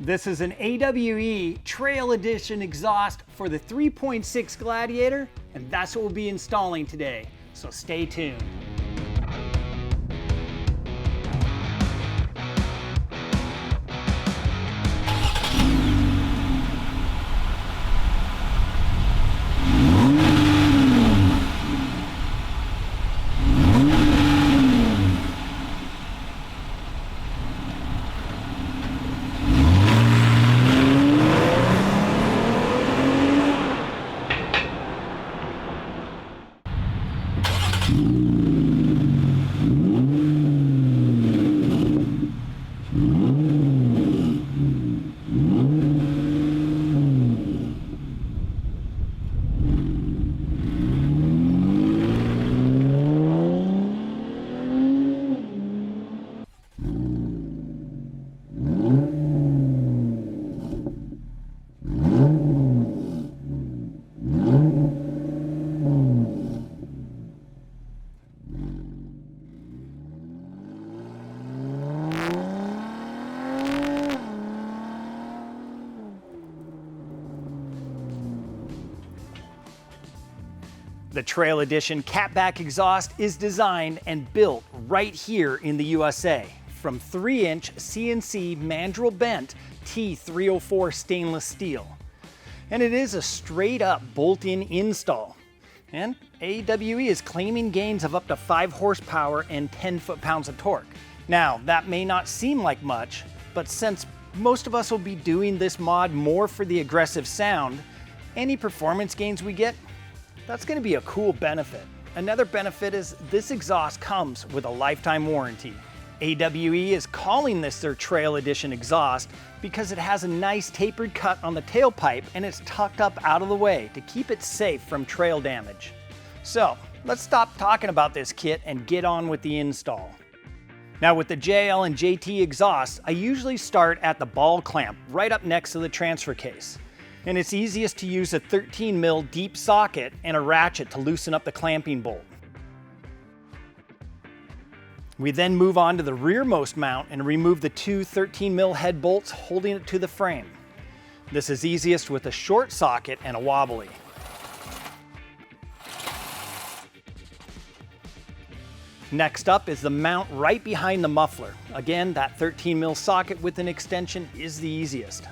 This is an AWE Trail Edition exhaust for the 3.6 Gladiator, and that's what we'll be installing today, so stay tuned. The Trail Edition catback exhaust is designed and built right here in the USA from 3-inch CNC mandrel bent T304 stainless steel. And it is a straight up bolt-in install. And AWE is claiming gains of up to 5 horsepower and 10 foot-pounds of torque. Now, that may not seem like much, but since most of us will be doing this mod more for the aggressive sound, any performance gains we get, that's going to be a cool benefit. Another benefit is this exhaust comes with a lifetime warranty. AWE is calling this their Trail Edition exhaust because it has a nice tapered cut on the tailpipe and it's tucked up out of the way to keep it safe from trail damage. So let's stop talking about this kit and get on with the install. Now with the JL and JT exhausts, I usually start at the ball clamp right up next to the transfer case. And it's easiest to use a 13 mil deep socket and a ratchet to loosen up the clamping bolt. We then move on to the rearmost mount and remove the two 13 mil head bolts holding it to the frame. This is easiest with a short socket and a wobbly. Next up is the mount right behind the muffler. Again, that 13 mil socket with an extension is the easiest.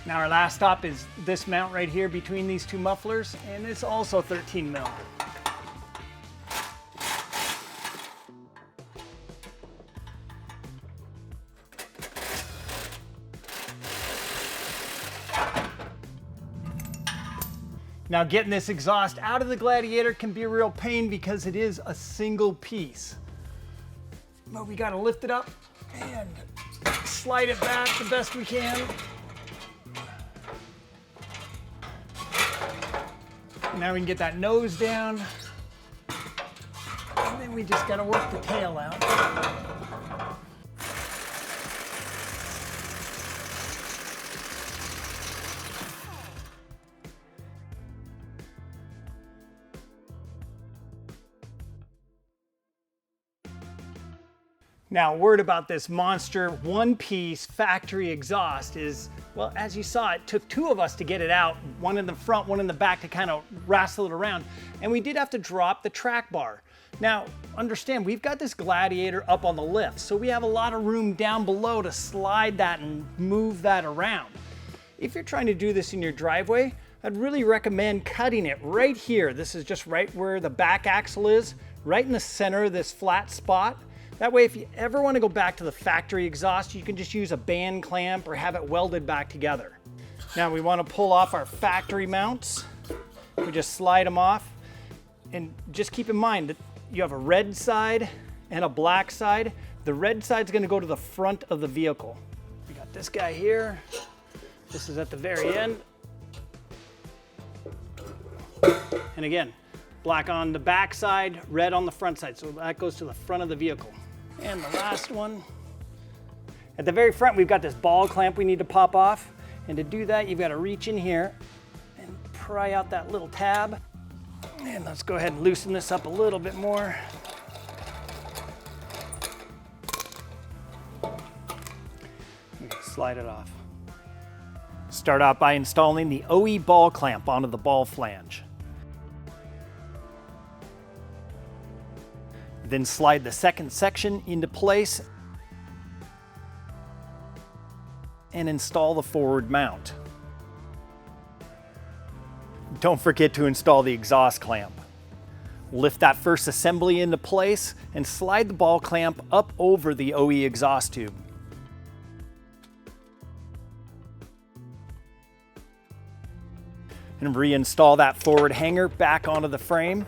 Now our last stop is this mount right here between these two mufflers, and it's also 13 mil. Now getting this exhaust out of the Gladiator can be a real pain because it is a single piece. But we gotta lift it up and slide it back the best we can. Now we can get that nose down, and then we just gotta work the tail out. Now, word about this monster one-piece factory exhaust is, well, as you saw, it took two of us to get it out, one in the front, one in the back to kind of wrestle it around, and we did have to drop the track bar. Now, understand, we've got this Gladiator up on the lift, so we have a lot of room down below to slide that and move that around. If you're trying to do this in your driveway, I'd really recommend cutting it right here. This is just right where the back axle is, right in the center of this flat spot. That way, if you ever want to go back to the factory exhaust, you can just use a band clamp or have it welded back together. Now we want to pull off our factory mounts. We just slide them off. And just keep in mind that you have a red side and a black side. The red side's going to go to the front of the vehicle. We got this guy here. This is at the very end. And again, black on the back side, red on the front side. So that goes to the front of the vehicle. And the last one. At the very front, we've got this ball clamp we need to pop off. And to do that, you've got to reach in here and pry out that little tab. And let's go ahead and loosen this up a little bit more. Slide it off. Start out by installing the OE ball clamp onto the ball flange. Then slide the second section into place and install the forward mount. Don't forget to install the exhaust clamp. Lift that first assembly into place and slide the ball clamp up over the OE exhaust tube. And reinstall that forward hanger back onto the frame.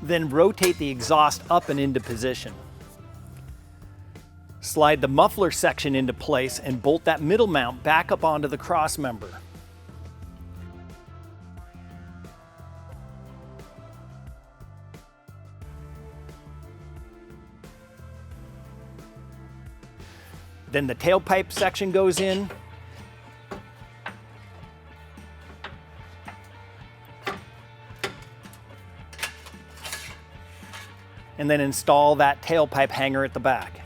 Then rotate the exhaust up and into position. Slide the muffler section into place and bolt that middle mount back up onto the cross member. Then the tailpipe section goes in. And then install that tailpipe hanger at the back.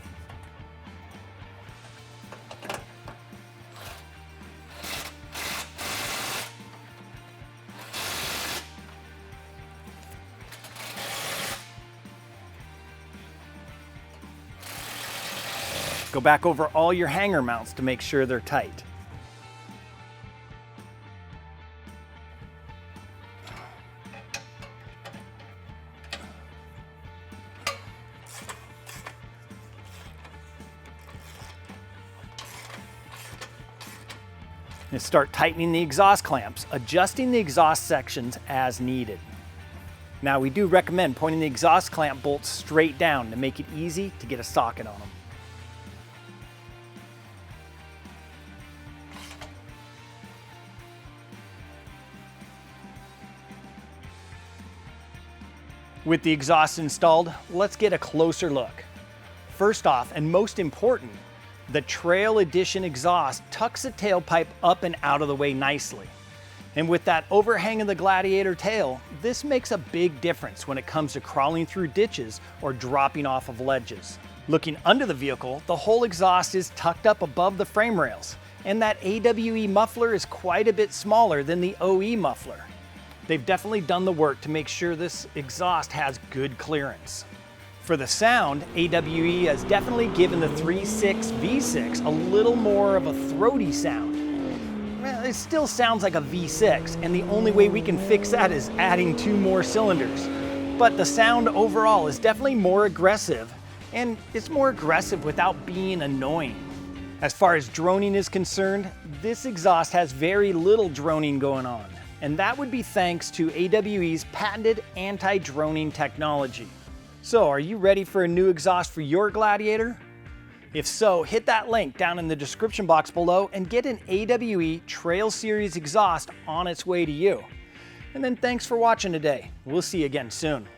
Go back over all your hanger mounts to make sure they're tight. And start tightening the exhaust clamps, adjusting the exhaust sections as needed. Now we do recommend pointing the exhaust clamp bolts straight down to make it easy to get a socket on them. With the exhaust installed, let's get a closer look. First off, and most important, the Trail Edition exhaust tucks the tailpipe up and out of the way nicely. And with that overhang of the Gladiator tail, this makes a big difference when it comes to crawling through ditches or dropping off of ledges. Looking under the vehicle, the whole exhaust is tucked up above the frame rails, and that AWE muffler is quite a bit smaller than the OE muffler. They've definitely done the work to make sure this exhaust has good clearance. For the sound, AWE has definitely given the 3.6 V6 a little more of a throaty sound. Well, it still sounds like a V6, and the only way we can fix that is adding 2 more cylinders. But the sound overall is definitely more aggressive, and it's more aggressive without being annoying. As far as droning is concerned, this exhaust has very little droning going on, and that would be thanks to AWE's patented anti-droning technology. So, are you ready for a new exhaust for your Gladiator? If so, hit that link down in the description box below and get an AWE Trail Series exhaust on its way to you. And then thanks for watching today. We'll see you again soon.